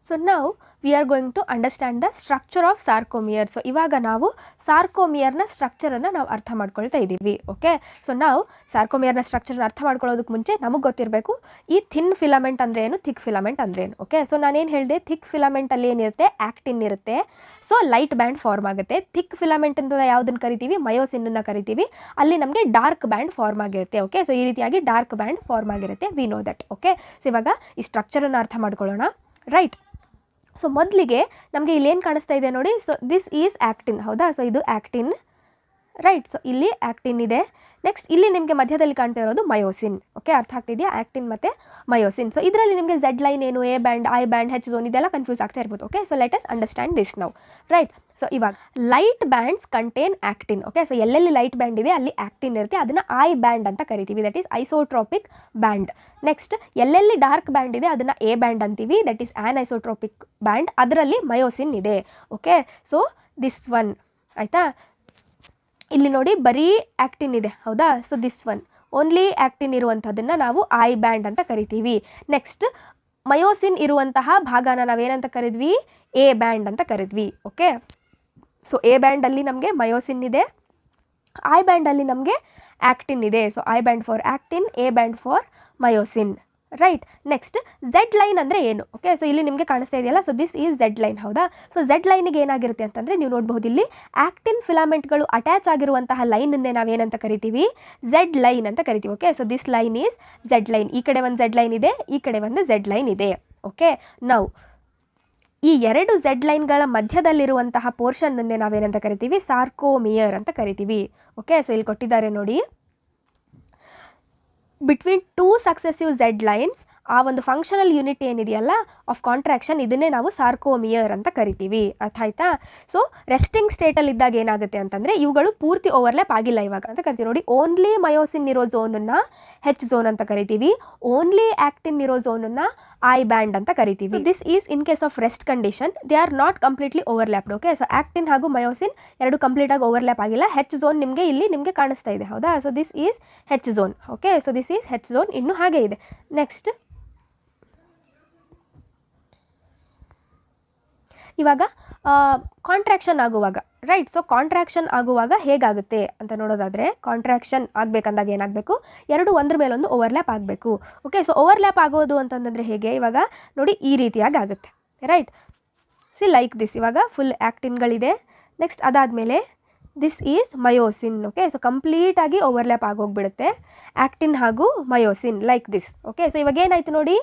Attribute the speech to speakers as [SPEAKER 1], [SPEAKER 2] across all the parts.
[SPEAKER 1] So now we are going to understand the structure of sarcomere. So ivaga ನಾವು sarcomere ನ structure ಅನ್ನು ನಾವು ಅರ್ಥ ಮಾಡ್ಕೊಳ್ತಾ ಇದ್ದೀವಿ. ಓಕೆ, ಸೊ ನಾವು sarcomere ನ ಸ್ಟ್ರಕ್ಚರ್ ಅನ್ನು ಅರ್ಥ ಮಾಡ್ಕೊಳ್ಳೋದಕ್ಕೆ ಮುಂಚೆ ನಮಗೆ ಗೊತ್ತಿರಬೇಕು ಈ ಥಿನ್ ಫಿಲಮೆಂಟ್ ಅಂದ್ರೆ ಏನು, ಥಿಕ್ ಫಿಲಮೆಂಟ್ ಅಂದ್ರೆ ಏನು. ಓಕೆ, ಸೊ ನಾನೇನು ಹೇಳಿದೆ, ಥಿಕ್ ಫಿಲಮೆಂಟ್ ಅಲ್ಲಿ ಏನಿರುತ್ತೆ, ಆಕ್ಟಿನ್ ಇರುತ್ತೆ. ಸೊ ಲೈಟ್ ಬ್ಯಾಂಡ್ ಫಾರ್ಮ್ ಆಗುತ್ತೆ. ಥಿಕ್ ಫಿಲಮೆಂಟ್ ಅಂತ ಯಾವುದನ್ನು ಕರಿತೀವಿ, ಮಯೋಸಿನ್ ಅನ್ನು ಕರಿತೀವಿ. ಅಲ್ಲಿ ನಮಗೆ ಡಾರ್ಕ್ ಬ್ಯಾಂಡ್ ಫಾರ್ಮ್ ಆಗಿರುತ್ತೆ. ಓಕೆ, ಸೊ ಈ ರೀತಿಯಾಗಿ ಡಾರ್ಕ್ ಬ್ಯಾಂಡ್ ಫಾರ್ಮ್ ಆಗಿರುತ್ತೆ. We know that. Okay, so ಇವಾಗ ಈ ಸ್ಟ್ರಕ್ಚರ್ ಅನ್ನು ಅರ್ಥ ಮಾಡ್ಕೊಳ್ಳೋಣ. ರೈಟ್, ಸೊ ಮೊದಲಿಗೆ ನಮಗೆ ಇಲ್ಲಿ ಏನು ಕಾಣಿಸ್ತಾ ಇದೆ ನೋಡಿ. ಸೊ ದಿಸ್ ಈಸ್ ಆ್ಯಕ್ಟಿನ್, ಹೌದಾ. ಸೊ ಇದು ಆ್ಯಕ್ಟಿನ್, ರೈಟ್. ಸೊ ಇಲ್ಲಿ ಆ್ಯಕ್ಟಿನ್ ಇದೆ. ನೆಕ್ಸ್ಟ್ ಇಲ್ಲಿ ನಿಮಗೆ ಮಧ್ಯದಲ್ಲಿ ಕಾಣ್ತಾ ಇರೋದು ಮಯೋಸಿನ್. ಓಕೆ, ಅರ್ಥ ಆಗ್ತಿದೆಯಾ, ಆ್ಯಕ್ಟಿನ್ ಮತ್ತು ಮಯೋಸಿನ್. ಸೊ ಇದರಲ್ಲಿ ನಿಮಗೆ ಝೆಡ್ ಲೈನ್ ಏನು, A band, I band, H zone ಇದೆಲ್ಲ ಕನ್ಫ್ಯೂಸ್ ಆಗ್ತಾ ಇರ್ಬೋದು. Okay, so let us understand this now. Right, so ಇವಾಗ light bands contain actin. Okay, so ಎಲ್ಲೆಲ್ಲಿ ಲೈಟ್ ಬ್ಯಾಂಡ್ ಇದೆ ಅಲ್ಲಿ ಆ್ಯಕ್ಟಿನ್ ಇರುತ್ತೆ, ಅದನ್ನು ಐ ಬ್ಯಾಂಡ್ ಅಂತ ಕರಿತೀವಿ, that is isotropic band. Next ಎಲ್ಲೆಲ್ಲಿ ಡಾರ್ಕ್ ಬ್ಯಾಂಡ್ ಇದೆ ಅದನ್ನು ಎ ಬ್ಯಾಂಡ್ ಅಂತೀವಿ, that is an isotropic band. ಅದರಲ್ಲಿ ಮಯೋಸಿನ್ ಇದೆ. ಓಕೆ, ಸೊ ದಿಸ್ ಒನ್ ಆಯಿತಾ. ಇಲ್ಲಿ ನೋಡಿ ಬರೀ ಆ್ಯಕ್ಟಿನ್ ಇದೆ, ಹೌದಾ. ಸೊ ದಿಸ್ ಒನ್ ಓನ್ಲಿ ಆ್ಯಕ್ಟಿನ್ ಇರುವಂಥದ್ದನ್ನು ನಾವು ಐ ಬ್ಯಾಂಡ್ ಅಂತ ಕರಿತೀವಿ. ನೆಕ್ಸ್ಟ್ ಮಯೋಸಿನ್ ಇರುವಂತಹ ಭಾಗನ ನಾವೇನಂತ ಕರಿದ್ವಿ, ಎ ಬ್ಯಾಂಡ್ ಅಂತ ಕರಿದ್ವಿ. ಓಕೆ, ಸೊ ಎ ಬ್ಯಾಂಡಲ್ಲಿ ನಮಗೆ ಮಯೋಸಿನ್ ಇದೆ, ಐ ಬ್ಯಾಂಡಲ್ಲಿ ನಮಗೆ ಆ್ಯಕ್ಟಿನ್ ಇದೆ. So I band for actin, A band for myosin. Right, next Z line ಅಂದರೆ ಏನು. ಓಕೆ, ಸೊ ಇಲ್ಲಿ ನಿಮಗೆ ಕಾಣಿಸ್ತಾ ಇದೆಯಲ್ಲ, so this is Z line, ಹೌದಾ. ಸೊ ಝೆಡ್ ಲೈನಿಗೆ ಏನಾಗಿರುತ್ತೆ ಅಂತಂದರೆ ನೀವು ನೋಡಬಹುದು, ಇಲ್ಲಿ ಆ್ಯಕ್ಟಿನ್ ಫಿಲಾಮೆಂಟ್ಗಳು ಅಟ್ಯಾಚ್ ಆಗಿರುವಂತಹ ಲೈನನ್ನೇ ನಾವೇನಂತ ಕರಿತೀವಿ, ಝೆಡ್ ಲೈನ್ ಅಂತ ಕರಿತೀವಿ. Okay, so this line is Z line. ಈ ಕಡೆ ಒಂದು ಝೆಡ್ ಲೈನ್ ಇದೆ, ಈ ಕಡೆ ಒಂದು ಝೆಡ್ ಲೈನ್ ಇದೆ. ಓಕೆ, ನೌ ಈ ಎರಡು ಝೆಡ್ ಲೈನ್ಗಳ ಮಧ್ಯದಲ್ಲಿರುವಂತಹ ಪೋರ್ಷನ್ನನ್ನೇ ನಾವೇನಂತ ಕರಿತೀವಿ, ಸಾರ್ಕೋಮಿಯರ್ ಅಂತ ಕರಿತೀವಿ. ಓಕೆ, ಸೊ ಇಲ್ಲಿ ಕೊಟ್ಟಿದ್ದಾರೆ ನೋಡಿ, between two successive Z lines ಆ ಒಂದು ಫಂಕ್ಷನಲ್ ಯೂನಿಟ್ ಏನಿದೆಯಲ್ಲ ಆಫ್ ಕಾಂಟ್ರಾಕ್ಷನ್, ಇದನ್ನೇ ನಾವು ಸಾರ್ಕೋಮಿಯರ್ ಅಂತ ಕರಿತೀವಿ. ಅರ್ಥ ಆಯ್ತಾ. ಸೊ ರೆಸ್ಟಿಂಗ್ ಸ್ಟೇಟಲ್ಲಿ ಇದ್ದಾಗ ಏನಾಗುತ್ತೆ ಅಂತಂದರೆ ಇವುಗಳು ಪೂರ್ತಿ ಓವರ್ಲ್ಯಾಪ್ ಆಗಿಲ್ಲ ಇವಾಗ ಅಂತ ಕರಿತೀವಿ. ನೋಡಿ, ಓನ್ಲಿ ಮಯೋಸಿನ್ ಇರೋ ಝೋನನ್ನು ಹೆಚ್ ಝೋನ್ ಅಂತ ಕರಿತೀವಿ, ಓನ್ಲಿ ಆ್ಯಕ್ಟಿನ್ ಇರೋ ಝೋನನ್ನು ಐ ಬ್ಯಾಂಡ್ ಅಂತ ಕರಿತೀವಿ. This is in case of rest condition, they are not completely overlapped. Okay, so actin ಹಾಗೂ ಮಯೋಸಿನ್ ಎರಡು ಕಂಪ್ಲೀಟಾಗಿ ಓವರ್ಲ್ಯಾಪ್ ಆಗಿಲ್ಲ. ಹೆಚ್ ಝೋನ್ ನಿಮಗೆ ಇಲ್ಲಿ ನಿಮಗೆ ಕಾಣಿಸ್ತಾ ಇದೆ, ಹೌದಾ. So this is H zone. Okay, so this is H zone, ಇನ್ನೂ ಹಾಗೆ ಇದೆ. ನೆಕ್ಸ್ಟ್ ಇವಾಗ ಕಾಂಟ್ರಾಕ್ಷನ್ ಆಗುವಾಗ, ರೈಟ್. ಸೊ ಕಾಂಟ್ರಾಕ್ಷನ್ ಆಗುವಾಗ ಹೇಗಾಗುತ್ತೆ ಅಂತ ನೋಡೋದಾದರೆ, ಕಾಂಟ್ರಾಕ್ಷನ್ ಆಗಬೇಕಂದಾಗ ಏನಾಗಬೇಕು, ಎರಡು ಒಂದ್ರ ಮೇಲೊಂದು ಓವರ್ಲ್ಯಾಪ್ ಆಗಬೇಕು. ಓಕೆ, ಸೊ ಓವರ್ಲ್ಯಾಪ್ ಆಗೋದು ಅಂತಂದರೆ ಹೇಗೆ, ಇವಾಗ ನೋಡಿ ಈ ರೀತಿಯಾಗಿ ಆಗುತ್ತೆ. Right, see like this. ಇವಾಗ ಫುಲ್ ಆ್ಯಕ್ಟಿನ್ಗಳಿದೆ. ನೆಕ್ಸ್ಟ್ ಅದಾದಮೇಲೆ this is myosin. Okay, so ಕಂಪ್ಲೀಟಾಗಿ ಓವರ್ಲ್ಯಾಪ್ ಆಗೋಗ್ಬಿಡುತ್ತೆ ಆ್ಯಕ್ಟಿನ್ ಹಾಗೂ myosin, like this. Okay, so ಇವಾಗ ಏನಾಯಿತು ನೋಡಿ,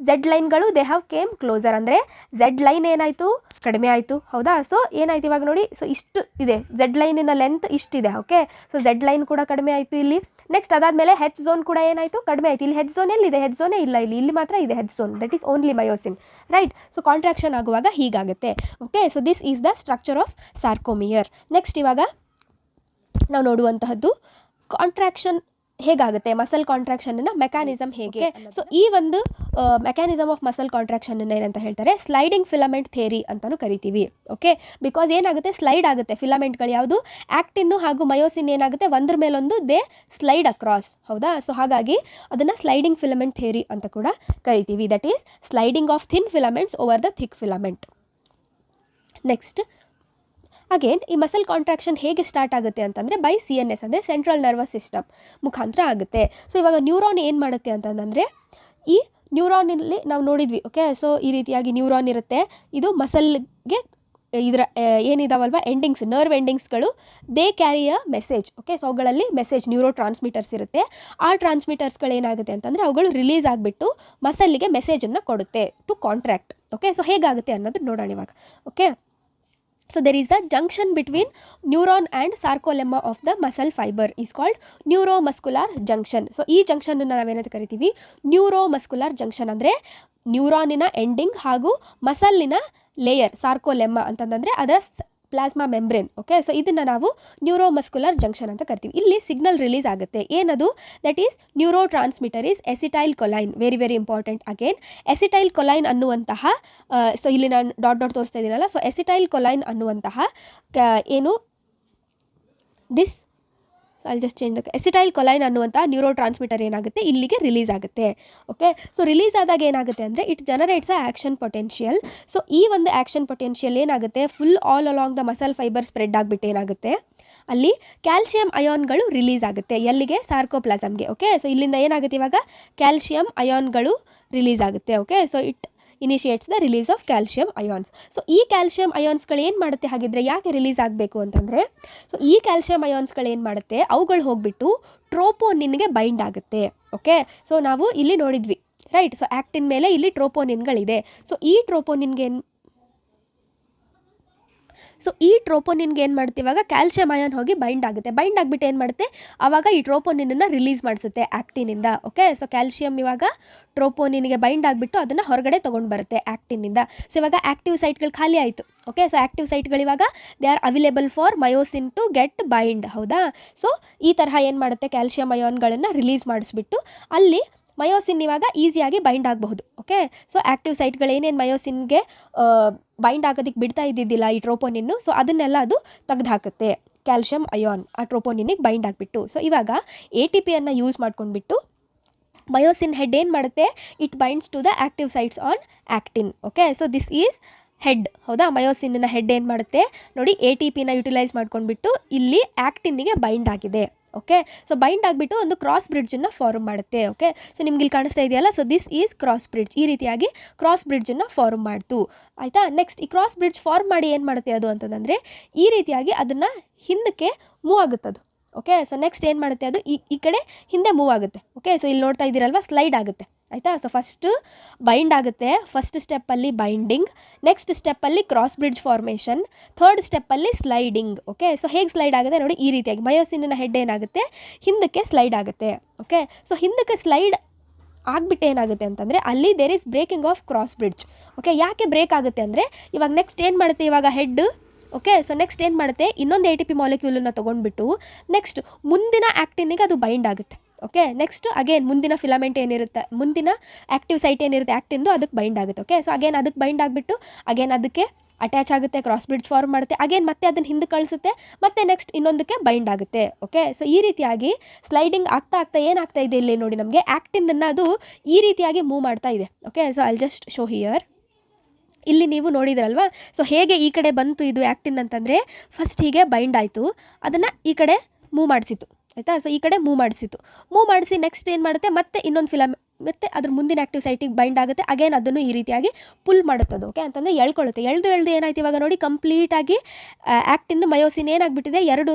[SPEAKER 1] ಝೆಡ್ ಲೈನ್ಗಳು ದೇ ಹ್ಯಾವ್ ಕೇಮ್ ಕ್ಲೋಸರ್, ಅಂದರೆ ಝೆಡ್ ಲೈನ್ ಏನಾಯಿತು, ಕಡಿಮೆ ಆಯಿತು, ಹೌದಾ. ಸೊ ಏನಾಯ್ತು ಇವಾಗ ನೋಡಿ, ಸೊ ಇಷ್ಟು ಇದೆ ಝೆಡ್ ಲೈನಿನ ಲೆಂತ್ ಇಷ್ಟಿದೆ. ಓಕೆ, ಸೊ ಝೆಡ್ ಲೈನ್ ಕೂಡ ಕಡಿಮೆ ಆಯಿತು ಇಲ್ಲಿ. ನೆಕ್ಸ್ಟ್ ಅದಾದಮೇಲೆ ಹೆಚ್ ಝೋನ್ ಕೂಡ ಏನಾಯಿತು, ಕಡಿಮೆ ಆಯಿತು. ಇಲ್ಲಿ ಹೆಚ್ ಝೋನ್ ಎಲ್ಲಿದೆ, ಹೆಚ್ ಝೋನೇ ಇಲ್ಲ ಇಲ್ಲಿ ಮಾತ್ರ ಇದೆ H zone, that is only myosin. Right, so contraction ಆಗುವಾಗ ಹೀಗಾಗುತ್ತೆ. Okay, so this is the structure of sarcomere. Next ಇವಾಗ ನಾವು ನೋಡುವಂತಹದ್ದು ಕಾಂಟ್ರಾಕ್ಷನ್ ಹೇಗಾಗುತ್ತೆ, ಮಸಲ್ ಕಾಂಟ್ರಾಕ್ಷನ್ನ ಮೆಕ್ಯಾನಿಸಮ್ ಹೇಗೆ. ಸೊ ಈ ಒಂದು ಮೆಕ್ಯಾನಿಸಮ್ ಆಫ್ ಮಸಲ್ ಕಾಂಟ್ರಾಕ್ಷನ್ ಏನಂತ ಹೇಳ್ತಾರೆ, ಸ್ಲೈಡಿಂಗ್ ಫಿಲಮೆಂಟ್ ಥಿಯರಿ ಅಂತಲೂ ಕರಿತೀವಿ. ಓಕೆ, ಬಿಕಾಸ್ ಏನಾಗುತ್ತೆ, ಸ್ಲೈಡ್ ಆಗುತ್ತೆ ಫಿಲಮೆಂಟ್ಗಳು, ಯಾವುದು ಆ್ಯಕ್ಟಿನ್ನು ಹಾಗೂ ಮಯೋಸಿನ್ ಏನಾಗುತ್ತೆ, ಒಂದ್ರ ಮೇಲೊಂದು ದೇ ಸ್ಲೈಡ್ ಅಕ್ರಾಸ್, ಹೌದಾ. ಸೊ ಹಾಗಾಗಿ ಅದನ್ನು ಸ್ಲೈಡಿಂಗ್ ಫಿಲಮೆಂಟ್ ಥಿಯರಿ ಅಂತ ಕೂಡ ಕರಿತೀವಿ, that is sliding of thin filaments over the thick filament. Next again ಈ ಮಸಲ್ ಕಾಂಟ್ರಾಕ್ಷನ್ ಹೇಗೆ ಸ್ಟಾರ್ಟ್ ಆಗುತ್ತೆ ಅಂತಂದರೆ ಬೈ CNS ಅಂದರೆ ಸೆಂಟ್ರಲ್ ನರ್ವಸ್ ಸಿಸ್ಟಮ್ ಮುಖಾಂತರ ಆಗುತ್ತೆ. ಸೊ ಇವಾಗ ನ್ಯೂರಾನ್ ಏನು ಮಾಡುತ್ತೆ ಅಂತಂದರೆ, ಈ ನ್ಯೂರಾನಲ್ಲಿ ನಾವು ನೋಡಿದ್ವಿ. ಓಕೆ, ಸೊ ಈ ರೀತಿಯಾಗಿ ನ್ಯೂರಾನ್ ಇರುತ್ತೆ, ಇದು ಮಸಲ್ಗೆ ಇದರ ಏನಿದಾವಲ್ವ ಎಂಡಿಂಗ್ಸ್, ನರ್ವ್ ಎಂಡಿಂಗ್ಸ್ಗಳು, they carry a message. Okay, so ಅವುಗಳಲ್ಲಿ ಮೆಸೇಜ್ ನ್ಯೂರೋ ಟ್ರಾನ್ಸ್ಮಿಟರ್ಸ್ ಇರುತ್ತೆ. ಆ ಟ್ರಾನ್ಸ್ಮಿಟರ್ಸ್ಗಳು ಏನಾಗುತ್ತೆ ಅಂತಂದರೆ ಅವುಗಳು ರಿಲೀಸ್ ಆಗಿಬಿಟ್ಟು ಮಸಲ್ಲಿಗೆ ಮೆಸೇಜನ್ನು ಕೊಡುತ್ತೆ ಟು ಕಾಂಟ್ರಾಕ್ಟ್. ಓಕೆ, ಸೊ ಹೇಗಾಗುತ್ತೆ ಅನ್ನೋದು ನೋಡೋಣ ಇವಾಗ. Okay, so there is a junction between neuron and sarcolemma of the muscle fiber is called neuromuscular junction. so ಈ ಜಂಕ್ಷನ್ ನಾವೇನಂತ ಕರಿತೀವಿ, ನ್ಯೂರೋಮಸ್ಕ್ಯುಲರ್ ಜಂಕ್ಷನ್. ಅಂದರೆ ನ್ಯೂರಾನಿನ ಎಂಡಿಂಗ್ ಹಾಗೂ ಮಸಲ್ಲಿನ ಲೇಯರ್ ಸಾರ್ಕೋಲೆಮ್ಮ ಅಂತಂದರೆ ಅದರ ಪ್ಲಾಸ್ಮಾ ಮೆಂಬ್ರೇನ್. ಓಕೆ, ಸೊ ಇದನ್ನು ನಾವು ನ್ಯೂರೋಮಸ್ಕ್ಯುಲರ್ ಜಂಕ್ಷನ್ ಅಂತ ಕರಿತೀವಿ. ಇಲ್ಲಿ ಸಿಗ್ನಲ್ ರಿಲೀಸ್ ಆಗುತ್ತೆ, ಏನದು, that is neurotransmitter is acetylcholine. Very very important. Again acetylcholine ಅನ್ನುವಂತಹ, ಸೊ ಇಲ್ಲಿ ನಾನು ಡಾಟ್ ತೋರಿಸ್ತಾ ಇದ್ದೀನಲ್ಲ, ಸೊ ಎಸಿಟೈಲ್ ಕೊಲೈನ್ ಅನ್ನುವಂತಹ ಏನು ದಿಸ್ ಅಲ್ಲಿ ಜಸ್ಟ್ ಚೇಂಜ್ ಎಸಿಟೈಲ್ ಕೊಲೈನ್ ಅನ್ನುವಂಥ ನ್ಯೂರೋ ಟ್ರಾನ್ಸ್ಮಿಟರ್ ಏನಾಗುತ್ತೆ ಇಲ್ಲಿಗೆ ರಿಲೀಸ್ ಆಗುತ್ತೆ. ಓಕೆ, ಸೊ ರಿಲೀಸ್ ಆದಾಗ ಏನಾಗುತ್ತೆ ಅಂದರೆ it generates a action potential. So ಈ ಒಂದು ಆ್ಯಕ್ಷನ್ ಪೊಟೆನ್ಷಿಯಲ್ ಏನಾಗುತ್ತೆ full all along the muscle fibre spread ಆಗಿಬಿಟ್ಟು ಏನಾಗುತ್ತೆ ಅಲ್ಲಿ ಕ್ಯಾಲ್ಶಿಯಂ ಅಯಾನ್ಗಳು ರಿಲೀಸ್ ಆಗುತ್ತೆ. ಎಲ್ಲಿಗೆ? ಸಾರ್ಕೋಪ್ಲಾಸಮ್ಗೆ. ಓಕೆ, ಸೊ ಇಲ್ಲಿಂದ ಏನಾಗುತ್ತೆ ಇವಾಗ ಕ್ಯಾಲ್ಶಿಯಂ ಅಯಾನ್ಗಳು ರಿಲೀಸ್ ಆಗುತ್ತೆ. Okay, so it initiates the release of calcium ions. So ಈ ಕ್ಯಾಲ್ಶಿಯಂ ಅಯಾನ್ಸ್ಗಳು ಏನು ಮಾಡುತ್ತೆ ಹಾಗಿದ್ರೆ ಯಾಕೆ ರಿಲೀಸ್ ಆಗಬೇಕು ಅಂತಂದರೆ, ಸೊ ಈ ಕ್ಯಾಲ್ಶಿಯಂ ಅಯಾನ್ಸ್ಗಳು ಏನು ಮಾಡುತ್ತೆ ಅವುಗಳು ಹೋಗಿಬಿಟ್ಟು ಟ್ರೋಪೋನಿನ್ಗೆ ಬೈಂಡ್ ಆಗುತ್ತೆ. ಓಕೆ, ಸೊ ನಾವು ಇಲ್ಲಿ ನೋಡಿದ್ವಿ ರೈಟ್. ಸೊ ಆ್ಯಕ್ಟಿನ್ ಮೇಲೆ ಇಲ್ಲಿ ಟ್ರೋಪೋನಿನ್ಗಳಿದೆ. ಸೊ ಈ ಟ್ರೋಪೋನಿನ್ಗೆ ಏನು ಮಾಡುತ್ತೆ ಇವಾಗ ಕ್ಯಾಲ್ಶಿಯಂ ಅಯಾನ್ ಹೋಗಿ ಬೈಂಡ್ ಆಗುತ್ತೆ. ಬೈಂಡ್ ಆಗಿಬಿಟ್ಟು ಏನು ಮಾಡುತ್ತೆ ಆವಾಗ ಈ ಟ್ರೋಪೋನಿನನ್ನು ರಿಲೀಸ್ ಮಾಡಿಸುತ್ತೆ ಆ್ಯಕ್ಟಿನಿಂದ. ಓಕೆ, ಸೊ ಕ್ಯಾಲ್ಶಿಯಂ ಇವಾಗ ಟ್ರೋಪೋನಿನ್ಗೆ ಬೈಂಡ್ ಆಗಿಬಿಟ್ಟು ಅದನ್ನು ಹೊರಗಡೆ ತೊಗೊಂಡು ಬರುತ್ತೆ ಆ್ಯಕ್ಟಿನಿಂದ. ಸೊ ಇವಾಗ ಆ್ಯಕ್ಟಿವ್ ಸೈಟ್ಗಳು ಖಾಲಿ ಆಯಿತು. ಓಕೆ, ಸೊ ಆ್ಯಕ್ಟಿವ್ ಸೈಟ್ಗಳು ಇವಾಗ they are available for myosin to get bind. ಹೌದಾ? ಸೊ ಈ ತರಹ ಏನು ಮಾಡುತ್ತೆ ಕ್ಯಾಲ್ಶಿಯಂ ಅಯಾನ್ಗಳನ್ನು ರಿಲೀಸ್ ಮಾಡಿಸ್ಬಿಟ್ಟು ಅಲ್ಲಿ ಮಯೋಸಿನ್ ಇವಾಗ ಈಸಿಯಾಗಿ ಬೈಂಡ್ ಆಗಬಹುದು. ಓಕೆ, ಸೊ ಆ್ಯಕ್ಟಿವ್ ಸೈಟ್ಗಳು ಏನೇನು ಮಯೋಸಿನ್ಗೆ ಬೈಂಡ್ ಆಗೋದಕ್ಕೆ ಬಿಡ್ತಾ ಇದ್ದಿದ್ದಿಲ್ಲ ಈ ಟ್ರೋಪೋನಿನ್ನು, ಸೊ ಅದನ್ನೆಲ್ಲ ಅದು ತೆಗೆದು ಹಾಕುತ್ತೆ ಕ್ಯಾಲ್ಶಿಯಂ ಅಯಾನ್ ಆ ಟ್ರೋಪೋನಿನಿಗೆ ಬೈಂಡ್ ಆಗಿಬಿಟ್ಟು. ಸೊ ಇವಾಗ ATP ಯೂಸ್ ಮಾಡ್ಕೊಂಡ್ಬಿಟ್ಟು ಮಯೋಸಿನ್ ಹೆಡ್ ಏನು ಮಾಡುತ್ತೆ it binds to the active sites on actin. Okay, so this is head. ಹೌದಾ? ಮಯೋಸಿನ್ನ ಹೆಡ್ ಏನು ಮಾಡುತ್ತೆ ನೋಡಿ ATP ಯುಟಿಲೈಸ್ ಮಾಡ್ಕೊಂಡ್ಬಿಟ್ಟು ಇಲ್ಲಿ ಆ್ಯಕ್ಟಿನ್ನಿಗೆ ಬೈಂಡ್ ಆಗಿದೆ. ಓಕೆ, ಸೊ ಬೈಂಡ್ ಆಗಿಬಿಟ್ಟು ಒಂದು ಕ್ರಾಸ್ ಬ್ರಿಡ್ಜನ್ನು ಫಾರ್ಮ್ ಮಾಡುತ್ತೆ. ಓಕೆ, ಸೊ ನಿಮ್ಗೆ ಇಲ್ಲಿ ಕಾಣಿಸ್ತಾ ಇದೆಯಲ್ಲ, so this is cross bridge. ಈ ರೀತಿಯಾಗಿ ಕ್ರಾಸ್ ಬ್ರಿಡ್ಜನ್ನು ಫಾರ್ಮ್ ಮಾಡ್ತು. ಆಯಿತಾ? ನೆಕ್ಸ್ಟ್ ಈ ಕ್ರಾಸ್ ಬ್ರಿಡ್ಜ್ ಫಾರ್ಮ್ ಮಾಡಿ ಏನು ಮಾಡುತ್ತೆ ಅದು ಅಂತಂದರೆ ಈ ರೀತಿಯಾಗಿ ಅದನ್ನು ಹಿಂದಕ್ಕೆ ಮೂವ್ ಆಗುತ್ತದು. ಓಕೆ, ಸೊ ನೆಕ್ಸ್ಟ್ ಏನು ಮಾಡುತ್ತೆ ಅದು ಈ ಕಡೆ ಹಿಂದೆ ಮೂವ್ ಆಗುತ್ತೆ. ಓಕೆ, ಸೊ ಇಲ್ಲಿ ನೋಡ್ತಾ ಇದ್ದೀರಲ್ವ ಸ್ಲೈಡ್ ಆಗುತ್ತೆ. ಆಯಿತಾ? ಸೊ ಫಸ್ಟು ಬೈಂಡ್ ಆಗುತ್ತೆ. ಫಸ್ಟ್ ಸ್ಟೆಪ್ಪಲ್ಲಿ ಬೈಂಡಿಂಗ್, ನೆಕ್ಸ್ಟ್ ಸ್ಟೆಪ್ಪಲ್ಲಿ ಕ್ರಾಸ್ ಬ್ರಿಡ್ಜ್ ಫಾರ್ಮೇಷನ್, ಥರ್ಡ್ ಸ್ಟೆಪ್ಪಲ್ಲಿ ಸ್ಲೈಡಿಂಗ್. ಓಕೆ, ಸೊ ಹೇಗೆ ಸ್ಲೈಡ್ ಆಗುತ್ತೆ ನೋಡಿ ಈ ರೀತಿಯಾಗಿ ಮಯೋಸಿನ್ನ ಹೆಡ್ ಏನಾಗುತ್ತೆ ಹಿಂದಕ್ಕೆ ಸ್ಲೈಡ್ ಆಗುತ್ತೆ. ಓಕೆ, ಸೊ ಹಿಂದಕ್ಕೆ ಸ್ಲೈಡ್ ಆಗಿಬಿಟ್ಟು ಏನಾಗುತ್ತೆ ಅಂತಂದರೆ ಅಲ್ಲಿ there is breaking of cross bridge. Okay, ಯಾಕೆ ಬ್ರೇಕ್ ಆಗುತ್ತೆ ಅಂದರೆ ಇವಾಗ ನೆಕ್ಸ್ಟ್ ಏನು ಮಾಡುತ್ತೆ ಇವಾಗ ಹೆಡ್. ಓಕೆ, ಸೊ ನೆಕ್ಸ್ಟ್ ಏನು ಮಾಡುತ್ತೆ ಇನ್ನೊಂದು ATP ಮಾಲಿಕ್ಯೂಲನ್ನು ತೊಗೊಂಡ್ಬಿಟ್ಟು ನೆಕ್ಸ್ಟ್ ಮುಂದಿನ ಆ್ಯಕ್ಟಿನಿಗೆ ಅದು ಬೈಂಡ್ ಆಗುತ್ತೆ. ಓಕೆ, ನೆಕ್ಸ್ಟ್ ಅಗೇನ್ ಮುಂದಿನ ಫಿಲಮೆಂಟ್ ಏನಿರುತ್ತೆ ಮುಂದಿನ ಆ್ಯಕ್ಟಿವ್ ಸೈಟ್ ಏನಿರುತ್ತೆ ಆ್ಯಕ್ಟಿಂದು ಅದಕ್ಕೆ ಬೈಂಡ್ ಆಗುತ್ತೆ. ಓಕೆ, ಸೊ ಅಗೇನ್ ಅದಕ್ಕೆ ಬೈಂಡ್ ಆಗಿಬಿಟ್ಟು ಅಗೇನ್ ಅದಕ್ಕೆ ಅಟ್ಯಾಚ್ ಆಗುತ್ತೆ, ಕ್ರಾಸ್ ಬ್ರಿಡ್ಜ್ ಫಾರ್ಮ್ ಮಾಡುತ್ತೆ, ಅಗೇನ್ ಮತ್ತೆ ಅದನ್ನು ಹಿಂದೆ ಕಳಿಸುತ್ತೆ, ಮತ್ತೆ ನೆಕ್ಸ್ಟ್ ಇನ್ನೊಂದಕ್ಕೆ ಬೈಂಡ್ ಆಗುತ್ತೆ. ಓಕೆ, ಸೊ ಈ ರೀತಿಯಾಗಿ ಸ್ಲೈಡಿಂಗ್ ಆಗ್ತಾ ಏನಾಗ್ತಾ ಇದೆ ಇಲ್ಲಿ ನೋಡಿ ನಮಗೆ ಆ್ಯಕ್ಟಿನನ್ನು ಅದು ಈ ರೀತಿಯಾಗಿ ಮೂವ್ ಮಾಡ್ತಾ ಇದೆ. Okay, so I'll just show here. ಇಲ್ಲಿ ನೀವು ನೋಡಿದ್ರಲ್ವಾ, ಸೊ ಹೇಗೆ ಈ ಕಡೆ ಬಂತು ಇದು ಆ್ಯಕ್ಟಿನ್ ಅಂತಂದರೆ ಫಸ್ಟ್ ಹೀಗೆ ಬೈಂಡ್ ಆಯಿತು, ಅದನ್ನು ಈ ಕಡೆ ಮೂವ್ ಮಾಡಿಸಿತು. ಆಯಿತಾ? ಸೊ ಈ ಕಡೆ ಮೂವ್ ಮಾಡಿಸಿ ನೆಕ್ಸ್ಟ್ ಏನು ಮಾಡುತ್ತೆ ಮತ್ತೆ ಇನ್ನೊಂದು ಮತ್ತೆ ಅದ್ರ ಮುಂದಿನ ಆ್ಯಕ್ಟಿವ್ ಸೈಟಿಗೆ ಬೈಂಡ್ ಆಗುತ್ತೆ, ಅಗೇನ್ ಅದನ್ನು ಈ ರೀತಿಯಾಗಿ ಪುಲ್ ಮಾಡುತ್ತದೆ. ಓಕೆ, ಅಂತಂದರೆ ಎಳ್ಕೊಳ್ಳುತ್ತೆ. ಎಳ್ದು ಏನಾಯ್ತು ಇವಾಗ ನೋಡಿ ಕಂಪ್ಲೀಟಾಗಿ ಆ್ಯಕ್ಟಿನ್ ಮಯೋಸಿನ್ ಏನಾಗ್ಬಿಟ್ಟಿದೆ ಎರಡೂ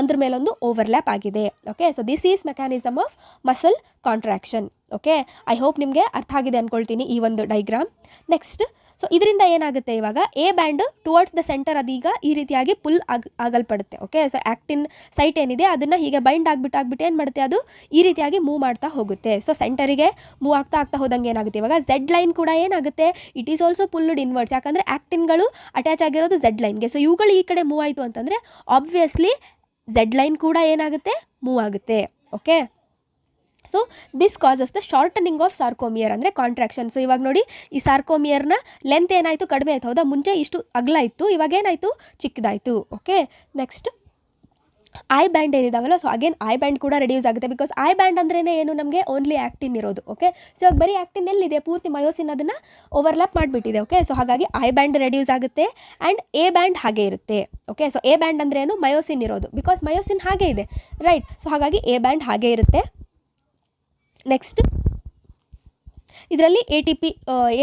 [SPEAKER 1] ಒಂದ್ರ ಮೇಲೊಂದು ಓವರ್ಲ್ಯಾಪ್ ಆಗಿದೆ. Okay, so this is mechanism of muscle contraction. Okay, I hope ನಿಮಗೆ ಅರ್ಥ ಆಗಿದೆ ಅಂದ್ಕೊಳ್ತೀನಿ ಈ ಒಂದು ಡೈಗ್ರಾಮ್. ನೆಕ್ಸ್ಟ್ ಸೊ ಇದರಿಂದ ಏನಾಗುತ್ತೆ ಇವಾಗ A band towards the centre ಅದೀಗ ಈ ರೀತಿಯಾಗಿ ಪುಲ್ ಆಗಲ್ಪಡುತ್ತೆ. ಓಕೆ, ಸೊ ಆ್ಯಕ್ಟಿನ್ ಸೈಟ್ ಏನಿದೆ ಅದನ್ನು ಹೀಗೆ ಬೈಂಡ್ ಆಗಿಬಿಟ್ಟು ಏನು ಮಾಡುತ್ತೆ ಅದು ಈ ರೀತಿಯಾಗಿ ಮೂವ್ ಮಾಡ್ತಾ ಹೋಗುತ್ತೆ. ಸೊ ಸೆಂಟರಿಗೆ ಮೂವ್ ಆಗ್ತಾ ಹೋದಂಗೆ ಏನಾಗುತ್ತೆ ಇವಾಗ Z ಲೈನ್ ಕೂಡ ಏನಾಗುತ್ತೆ it is also pulled inwards. ಯಾಕಂದರೆ ಆ್ಯಕ್ಟಿನ್ಗಳು ಅಟ್ಯಾಚ್ ಆಗಿರೋದು Z ಲೈನ್ಗೆ. ಸೊ ಇವುಗಳು ಈ ಕಡೆ ಮೂವ್ ಆಯಿತು ಅಂತಂದರೆ ಆಬ್ವಿಯಸ್ಲಿ Z ಲೈನ್ ಕೂಡ ಏನಾಗುತ್ತೆ ಮೂವ್ ಆಗುತ್ತೆ. Okay, so this causes the shortening of sarcomere ಅಂದರೆ ಕಾಂಟ್ರಾಕ್ಷನ್. ಸೊ ಇವಾಗ ನೋಡಿ ಈ ಸಾರ್ಕೋಮಿಯರ್ನ ಲೆಂತ್ ಏನಾಯಿತು ಕಡಿಮೆ ಆಯಿತು. ಹೌದಾ? ಮುಂಚೆ ಇಷ್ಟು ಅಗಲ ಇತ್ತು, ಇವಾಗ ಏನಾಯಿತು ಚಿಕ್ಕದಾಯಿತು. ಓಕೆ, ನೆಕ್ಸ್ಟ್ ಐ ಬ್ಯಾಂಡ್ ಏನಿದಾವಲ್ಲ, ಸೊ ಅಗೇನ್ ಐ ಬ್ಯಾಂಡ್ ಕೂಡ ರೆಡ್ಯೂಸ್ ಆಗುತ್ತೆ. ಬಿಕಾಸ್ ಐ ಬ್ಯಾಂಡ್ ಅಂದ್ರೇ ಏನು ನಮಗೆ ಓನ್ಲಿ ಆ್ಯಕ್ಟಿನ್ ಇರೋದು. ಓಕೆ, ಸೊ ಇವಾಗ ಬರೀ ಆ್ಯಕ್ಟಿನ್ ಎಲ್ಲಿದೆ ಪೂರ್ತಿ ಮಯೋಸಿನ್ ಅದನ್ನು ಓವರ್ಲ್ಯಾಪ್ ಮಾಡಿಬಿಟ್ಟಿದೆ. ಓಕೆ, ಸೊ ಹಾಗಾಗಿ ಐ ಬ್ಯಾಂಡ್ ರೆಡ್ಯೂಸ್ ಆಗುತ್ತೆ ಆ್ಯಂಡ್ A ಬ್ಯಾಂಡ್ ಹಾಗೆ ಇರುತ್ತೆ. ಓಕೆ, ಸೊ A ಬ್ಯಾಂಡ್ ಅಂದರೆ ಏನು ಮಯೋಸಿನ್ ಇರೋದು, ಬಿಕಾಸ್ ಮಯೋಸಿನ್ ಹಾಗೆ ಇದೆ ರೈಟ್. ಸೊ ಹಾಗಾಗಿ A ಬ್ಯಾಂಡ್ ಹಾಗೆ ಇರುತ್ತೆ. ನೆಕ್ಸ್ಟ್ ಇದರಲ್ಲಿ ATP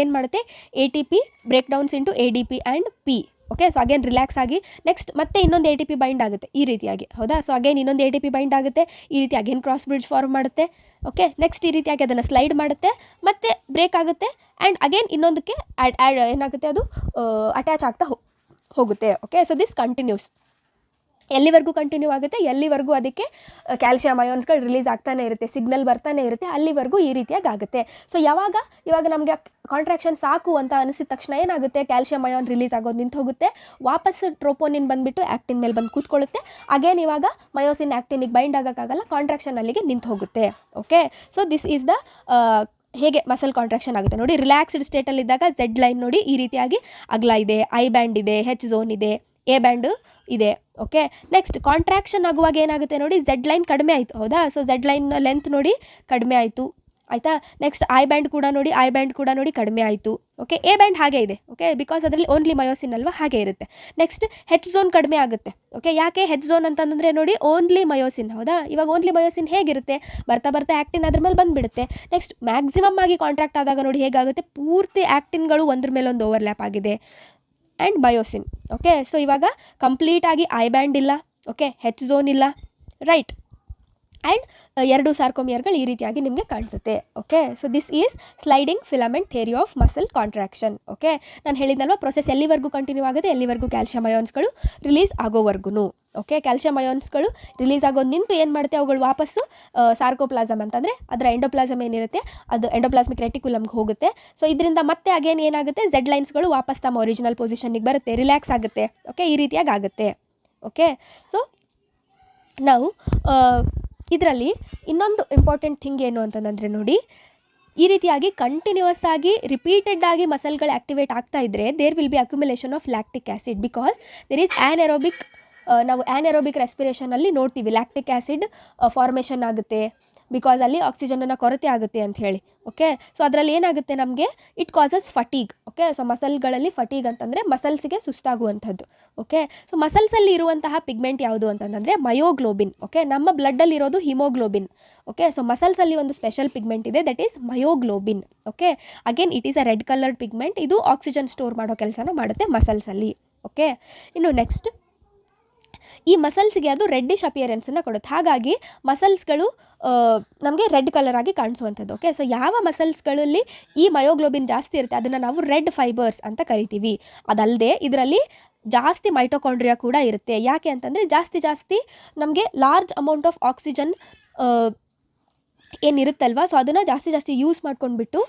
[SPEAKER 1] ಏನು ಮಾಡುತ್ತೆ ATP break downs into ADP and P. Okay, so again relax ಆಗಿ ನೆಕ್ಸ್ಟ್ ಮತ್ತೆ ಇನ್ನೊಂದು ATP ಬೈಂಡ್ ಆಗುತ್ತೆ ಈ ರೀತಿಯಾಗಿ. ಹೌದಾ? ಸೊ ಅಗೇನ್ ಇನ್ನೊಂದು ATP ಬೈಂಡ್ ಆಗುತ್ತೆ ಈ ರೀತಿ, ಅಗೇನ್ ಕ್ರಾಸ್ ಬ್ರಿಡ್ಜ್ ಫಾರ್ಮ್ ಮಾಡುತ್ತೆ. ಓಕೆ, ನೆಕ್ಸ್ಟ್ ಈ ರೀತಿಯಾಗಿ ಅದನ್ನು ಸ್ಲೈಡ್ ಮಾಡುತ್ತೆ, ಮತ್ತೆ ಬ್ರೇಕ್ ಆಗುತ್ತೆ ಆ್ಯಂಡ್ ಅಗೇನ್ ಇನ್ನೊಂದಕ್ಕೆ ಏನಾಗುತ್ತೆ ಅದು ಅಟ್ಯಾಚ್ ಆಗ್ತಾ ಹೋಗುತ್ತೆ. Okay, so this continues. ಎಲ್ಲಿವರೆಗೂ ಕಂಟಿನ್ಯೂ ಆಗುತ್ತೆ ಎಲ್ಲಿವರೆಗೂ ಅದಕ್ಕೆ ಕ್ಯಾಲ್ಶಿಯಂ ಅಯಾನ್ಸ್ಗಳು ರಿಲೀಸ್ ಆಗ್ತಾನೆ ಇರುತ್ತೆ, ಸಿಗ್ನಲ್ ಬರ್ತಾನೆ ಇರುತ್ತೆ, ಅಲ್ಲಿವರೆಗೂ ಈ ರೀತಿಯಾಗಿ ಆಗುತ್ತೆ. ಸೊ ಇವಾಗ ನಮಗೆ ಕಾಂಟ್ರಾಕ್ಷನ್ ಸಾಕು ಅಂತ ಅನಿಸಿದ ತಕ್ಷಣ ಏನಾಗುತ್ತೆ ಕ್ಯಾಲ್ಶಿಯಂ ಅಯಾನ್ ರಿಲೀಸ್ ಆಗೋದು ನಿಂತು ಹೋಗುತ್ತೆ, ವಾಪಸ್ ಟ್ರೋಪೋನಿನ್ ಬಂದುಬಿಟ್ಟು ಆ್ಯಕ್ಟಿನ್ ಮೇಲೆ ಬಂದು ಕೂತ್ಕೊಳ್ಳುತ್ತೆ. ಅಗೇನ್ ಇವಾಗ ಮಯೋಸಿನ್ ಆ್ಯಕ್ಟಿನಿಗೆ ಬೈಂಡ್ ಆಗೋಕ್ಕಾಗಲ್ಲ, ಕಾಂಟ್ರಾಕ್ಷನ್ ಅಲ್ಲಿಗೆ ನಿಂತು ಹೋಗುತ್ತೆ. Okay, so this is the ಹೇಗೆ ಮಸಲ್ ಕಾಂಟ್ರಾಕ್ಷನ್ ಆಗುತ್ತೆ ನೋಡಿ. ರಿಲ್ಯಾಕ್ಸ್ಡ್ ಸ್ಟೇಟಲ್ಲಿದ್ದಾಗ Z ಲೈನ್ ನೋಡಿ ಈ ರೀತಿಯಾಗಿ ಅಗಲ ಇದೆ, ಐ ಬ್ಯಾಂಡ್ ಇದೆ, H ಝೋನ್ ಇದೆ, A ಬ್ಯಾಂಡ್ ಇದೆ. ಓಕೆ. ನೆಕ್ಸ್ಟ್ ಕಾಂಟ್ರಾಕ್ಷನ್ ಆಗುವಾಗ ಏನಾಗುತ್ತೆ ನೋಡಿ, ಝೆಡ್ ಲೈನ್ ಕಡಿಮೆ ಆಯಿತು, ಹೌದಾ. ಸೊ ಝೆಡ್ ಲೈನ್ನ ಲೆಂತ್ ನೋಡಿ ಕಡಿಮೆ ಆಯಿತು, ಆಯಿತಾ. ನೆಕ್ಸ್ಟ್ ಐ ಬ್ಯಾಂಡ್ ಕೂಡ ನೋಡಿ ಕಡಿಮೆ ಆಯಿತು. ಓಕೆ, ಎ ಬ್ಯಾಂಡ್ ಹಾಗೆ ಇದೆ, ಓಕೆ, ಬಿಕಾಸ್ ಅದರಲ್ಲಿ ಓನ್ಲಿ ಮಯೋಸಿನ್ ಅಲ್ವಾ, ಹಾಗೆ ಇರುತ್ತೆ. ನೆಕ್ಸ್ಟ್ ಹೆಚ್ ಝೋನ್ ಕಡಿಮೆ ಆಗುತ್ತೆ. ಓಕೆ, ಯಾಕೆ ಹೆಚ್ ಝೋನ್ ಅಂತಂದರೆ ನೋಡಿ ಓನ್ಲಿ ಮಯೋಸಿನ್, ಹೌದಾ. ಇವಾಗ ಓನ್ಲಿ ಮಯೋಸಿನ್ ಹೇಗಿರುತ್ತೆ, ಬರ್ತಾ ಆ್ಯಕ್ಟಿನ್ ಅದ್ರ ಮೇಲೆ ಬಂದುಬಿಡುತ್ತೆ. ನೆಕ್ಸ್ಟ್ ಮ್ಯಾಕ್ಸಿಮಮ್ ಆಗಿ ಕಾಂಟ್ರಾಕ್ಟ್ ಆದಾಗ ನೋಡಿ ಹೇಗಾಗುತ್ತೆ, ಪೂರ್ತಿ ಆ್ಯಕ್ಟಿನ್ಗಳು ಒಂದ್ರ ಮೇಲೆ ಒಂದು ಓವರ್ಲ್ಯಾಪ್ ಆಗಿದೆ ಆ್ಯಂಡ್ ಮಯೋಸಿನ್. ಓಕೆ, ಸೊ ಇವಾಗ ಕಂಪ್ಲೀಟಾಗಿ ಐ ಬ್ಯಾಂಡ್ ಇಲ್ಲ, ಓಕೆ, ಹೆಚ್ ಝೋನ್ ಇಲ್ಲ, ರೈಟ್. ಆ್ಯಂಡ್ 2 ಸಾರ್ಕೋಮಿಯರ್ಗಳು ಈ ರೀತಿಯಾಗಿ ನಿಮಗೆ ಕಾಣಿಸುತ್ತೆ. Okay, so this is sliding filament theory of muscle contraction. Okay, ನಾನು ಹೇಳಿದ್ನಲ್ವ ಪ್ರೊಸೆಸ್ ಎಲ್ಲಿವರೆಗೂ ಕಂಟಿನ್ಯೂ ಆಗುತ್ತೆ, ಎಲ್ಲಿವರೆಗೂ ಕ್ಯಾಲ್ಶಿಯಂ ಅಯಾನ್ಸ್ಗಳು ರಿಲೀಸ್ ಆಗೋವರೆಗೂ. ಓಕೆ, ಕ್ಯಾಲ್ಶಿಯಂ ಅಯಾನ್ಸ್ಗಳು ರಿಲೀಸ್ ಆಗೋದು ನಿಂತು ಏನು ಮಾಡುತ್ತೆ, ಅವುಗಳು ವಾಪಸ್ಸು ಸಾರ್ಕೋಪ್ಲಾಸಮ್ ಅಂತಂದರೆ ಅದರ ಎಂಡೋಪ್ಲಾಸಮ್ ಏನಿರುತ್ತೆ ಅದು ಎಂಡೋಪ್ಲಾಸ್ಮಿಕ್ ರೆಟಿಕ್ಯುಲಮ್ಗೆ ಹೋಗುತ್ತೆ. ಸೊ ಇದರಿಂದ ಮತ್ತೆ ಅಗೇನ್ ಏನಾಗುತ್ತೆ, ಝೆಡ್ ಲೈನ್ಸ್ಗಳು ವಾಪಸ್ ತಮ್ಮ ಒರಿಜಿನಲ್ ಪೊಸಿಷನ್ನಿಗೆ ಬರುತ್ತೆ, ರಿಲ್ಯಾಕ್ಸ್ ಆಗುತ್ತೆ. ಓಕೆ, ಈ ರೀತಿಯಾಗಿ ಆಗುತ್ತೆ. ಓಕೆ, ಸೊ ನಾವು ಇದರಲ್ಲಿ ಇನ್ನೊಂದು ಇಂಪಾರ್ಟೆಂಟ್ ಥಿಂಗ್ ಏನು ಅಂತಂದರೆ ನೋಡಿ, ಈ ರೀತಿಯಾಗಿ ಕಂಟಿನ್ಯೂಸ್ ಆಗಿ ರಿಪೀಟೆಡ್ ಆಗಿ ಮಸಲ್ಗಳು ಆ್ಯಕ್ಟಿವೇಟ್ ಆಗ್ತಾ ಇದ್ದರೆ there will be accumulation of lactic acid, because there is anaerobic. ನಾವು ಆ್ಯನ್ಎರೋಬಿಕ್ ರೆಸ್ಪಿರೇಷನಲ್ಲಿ ನೋಡ್ತೀವಿ ಲ್ಯಾಕ್ಟಿಕ್ ಆ್ಯಸಿಡ್ ಫಾರ್ಮೇಷನ್ ಆಗುತ್ತೆ, ಬಿಕಾಸ್ ಅಲ್ಲಿ ಆಕ್ಸಿಜನ್ನ ಕೊರತೆ ಆಗುತ್ತೆ ಅಂತ ಹೇಳಿ. ಓಕೆ, ಸೊ ಅದರಲ್ಲಿ ಏನಾಗುತ್ತೆ ನಮಗೆ, ಇಟ್ ಕಾಸಸ್ ಫಟೀಗ್. ಓಕೆ, ಸೊ ಮಸಲ್ಗಳಲ್ಲಿ ಫಟೀಗ್ ಅಂತಂದರೆ ಮಸಲ್ಸಿಗೆ ಸುಸ್ತಾಗುವಂಥದ್ದು. ಓಕೆ, ಸೊ ಮಸಲ್ಸಲ್ಲಿ ಇರುವಂತಹ ಪಿಗ್ಮೆಂಟ್ ಯಾವುದು ಅಂತಂದರೆ ಮಯೋಗ್ಲೋಬಿನ್. ಓಕೆ, ನಮ್ಮ ಬ್ಲಡ್ಡಲ್ಲಿ ಇರೋದು ಹಿಮೋಗ್ಲೋಬಿನ್. ಓಕೆ, ಸೊ ಮಸಲ್ಸಲ್ಲಿ ಒಂದು ಸ್ಪೆಷಲ್ ಪಿಗ್ಮೆಂಟ್ ಇದೆ, that is myoglobin. Okay, again it is a red coloured pigment. ಇದು ಆಕ್ಸಿಜನ್ ಸ್ಟೋರ್ ಮಾಡೋ ಕೆಲಸನ ಮಾಡುತ್ತೆ ಮಸಲ್ಸಲ್ಲಿ. ಓಕೆ, ಇನ್ನು ನೆಕ್ಸ್ಟ್ ಈ ಮಸಲ್ಸ್ಗೆ ಅದು ರೆಡ್ಡಿಶ್ ಅಪಿಯರೆನ್ಸನ್ನು ಕೊಡುತ್ತೆ, ಹಾಗಾಗಿ ಮಸಲ್ಸ್ಗಳು ನಮಗೆ ರೆಡ್ ಕಲರ್ ಆಗಿ ಕಾಣಿಸುವಂಥದ್ದು. ಓಕೆ, ಸೊ ಯಾವ ಮಸಲ್ಸ್ಗಳಲ್ಲಿ ಈ ಮಯೋಗ್ಲೋಬಿನ್ ಜಾಸ್ತಿ ಇರುತ್ತೆ ಅದನ್ನು ನಾವು ರೆಡ್ ಫೈಬರ್ಸ್ ಅಂತ ಕರಿತೀವಿ. ಅದಲ್ಲದೆ ಇದರಲ್ಲಿ ಜಾಸ್ತಿ ಮೈಟೊಕಾಂಡ್ರಿಯಾ ಕೂಡ ಇರುತ್ತೆ. ಯಾಕೆ ಅಂತಂದರೆ ಜಾಸ್ತಿ ನಮಗೆ ಲಾರ್ಜ್ ಅಮೌಂಟ್ ಆಫ್ ಆಕ್ಸಿಜನ್ ಏನಿರುತ್ತಲ್ವ, ಸೊ ಅದನ್ನು ಜಾಸ್ತಿ ಯೂಸ್ ಮಾಡ್ಕೊಂಡ್ಬಿಟ್ಟು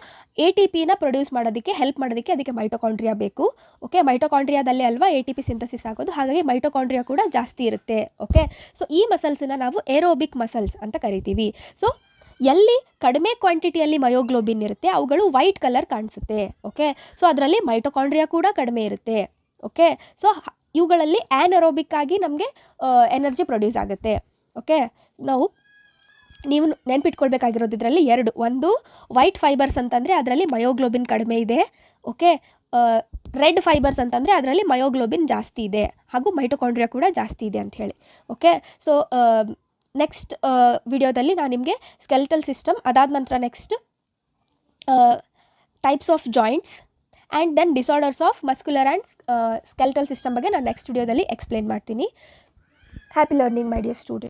[SPEAKER 1] ATP ಪ್ರೊಡ್ಯೂಸ್ ಮಾಡೋದಕ್ಕೆ ಹೆಲ್ಪ್ ಮಾಡೋದಕ್ಕೆ ಅದಕ್ಕೆ ಮೈಟೊಕಾಂಡ್ರಿಯಾ ಬೇಕು. ಓಕೆ, ಮೈಟೊಕಾಂಡ್ರಿಯಾದಲ್ಲೇ ಅಲ್ವಾ ATP ಸಿಂಥಸಿಸ್ ಆಗೋದು, ಹಾಗಾಗಿ ಮೈಟೊಕಾಂಡ್ರಿಯಾ ಕೂಡ ಜಾಸ್ತಿ ಇರುತ್ತೆ. ಓಕೆ, ಸೊ ಈ ಮಸಲ್ಸನ್ನು ನಾವು ಏರೋಬಿಕ್ ಮಸಲ್ಸ್ ಅಂತ ಕರಿತೀವಿ. ಸೊ ಎಲ್ಲಿ ಕಡಿಮೆ ಕ್ವಾಂಟಿಟಿಯಲ್ಲಿ ಮಯೋಗ್ಲೋಬಿನ್ ಇರುತ್ತೆ ಅವುಗಳು ವೈಟ್ ಕಲರ್ ಕಾಣಿಸುತ್ತೆ. ಓಕೆ, ಸೊ ಅದರಲ್ಲಿ ಮೈಟೊಕಾಂಡ್ರಿಯಾ ಕೂಡ ಕಡಿಮೆ ಇರುತ್ತೆ. ಓಕೆ, ಸೊ ಇವುಗಳಲ್ಲಿ ಆ್ಯನ್ಎರೋಬಿಕ್ ಆಗಿ ನಮಗೆ ಎನರ್ಜಿ ಪ್ರೊಡ್ಯೂಸ್ ಆಗುತ್ತೆ. ಓಕೆ, ನೀವು ನೆನ್ಪಿಟ್ಕೊಳ್ಬೇಕಾಗಿರೋದು ಇದರಲ್ಲಿ 2, ಒಂದು ವೈಟ್ ಫೈಬರ್ಸ್ ಅಂತಂದರೆ ಅದರಲ್ಲಿ ಮಯೋಗ್ಲೋಬಿನ್ ಕಡಿಮೆ ಇದೆ. ಓಕೆ, ರೆಡ್ ಫೈಬರ್ಸ್ ಅಂತಂದರೆ ಅದರಲ್ಲಿ ಮಯೋಗ್ಲೋಬಿನ್ ಜಾಸ್ತಿ ಇದೆ ಹಾಗೂ ಮೈಟೊಕಾಂಡ್ರಿಯಾ ಕೂಡ ಜಾಸ್ತಿ ಇದೆ ಅಂತ ಹೇಳಿ. ಓಕೆ, ಸೊ ನೆಕ್ಸ್ಟ್ ವಿಡಿಯೋದಲ್ಲಿ ನಾನು ನಿಮಗೆ ಸ್ಕೆಲಿಟಲ್ ಸಿಸ್ಟಮ್, ಅದಾದ ನಂತರ next types of joints and then disorders of muscular and skeletal system ಬಗ್ಗೆ ನಾನು ನೆಕ್ಸ್ಟ್ ವಿಡಿಯೋದಲ್ಲಿ ಎಕ್ಸ್ಪ್ಲೇನ್ ಮಾಡ್ತೀನಿ. Happy learning my dear student.